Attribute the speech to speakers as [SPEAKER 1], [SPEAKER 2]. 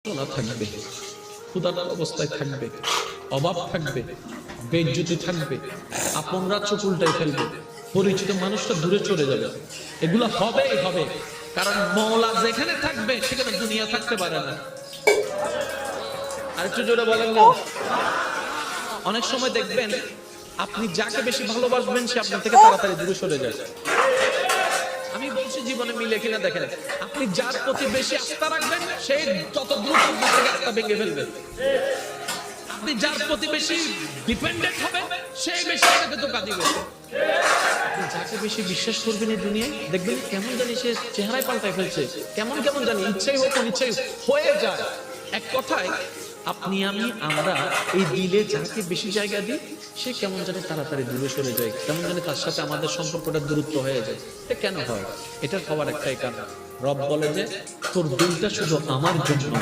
[SPEAKER 1] না থাকবে, ক্ষুধার অবস্থায় থাকবে, অভাব থাকবে, বেইজ্জতি থাকবে, আপনরা চোখ উল্টাই ফেলবে, পরিচিত মানুষটা দূরে চলে যাবে। এগুলো হবেই হবে, কারণ মওলা যেখানে থাকবে সেখানে দুনিয়া থাকতে পারে না। আরেকটু জোরে বলেন না। অনেক সময় দেখবেন আপনি যাকে বেশি ভালোবাসবেন সে আপনার থেকে তাড়াতাড়ি দূরে সরে যায়। আমি বলছি জীবনে মিলে কিনা দেখেন, আপনি যার প্রতি বেশি আস্থা রাখবেন সে তত দ্রুত আপনার থেকে আস্থা ভেঙে ফেলবে। আপনি যার প্রতি বেশি ডিপেন্ডেন্ট হবেন সেই বেশি আপনাকে ধোঁকা দিবে। আপনি যাকে বেশি বিশ্বাস করবেন এই দুনিয়ায় দেখবেন কেমন জানি সে চেহারায় পাল্টায় ফেলছে, কেমন কেমন জানি ইচ্ছাই হোক অনিচ্ছাই হয়ে যায়। এক কথায় আপনি আমরা এই দিলে যাকে বেশি জায়গা দিই সে কেমন জানি তাড়াতাড়ি দূরে সরে যায়, কেমন জানি তার সাথে আমাদের সম্পর্কটা দূরত্ব হয়ে যায়। এটা কেন হয়? এটার হওয়ার একটাই কারণ, রব বলে যে তোর দিলটা শুধু আমার জন্য।